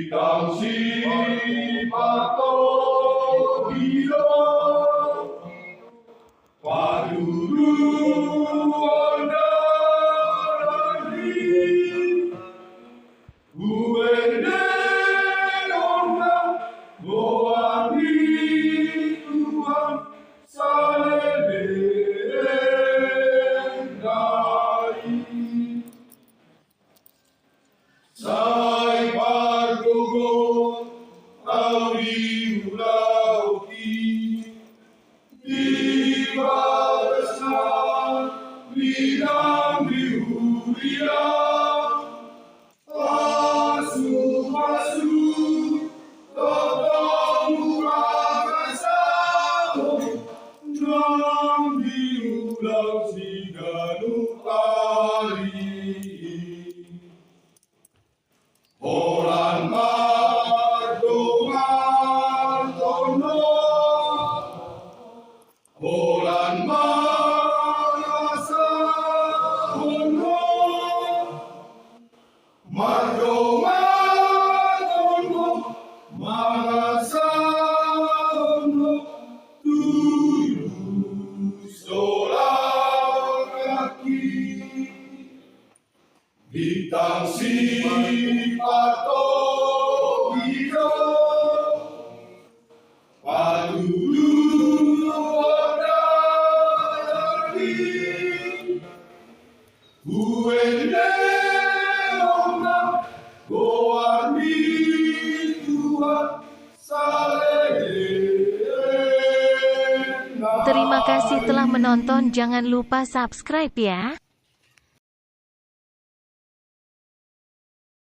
Ditangsi pato hilo Paduru onda lagi Uende onda Boani Tuhan salendai Sai pargogo auri ulauki Ibaresna lidang dihuria Asu totong murakasaho Nang diulau siganu ari Orang martono Orang marasa hono martono marasa hono tulus orang kaki Ditangsi pato hilo Padulu onda lagi Uende onda Goani Tuhan salendai Terima kasih telah menonton, jangan lupa subscribe ya.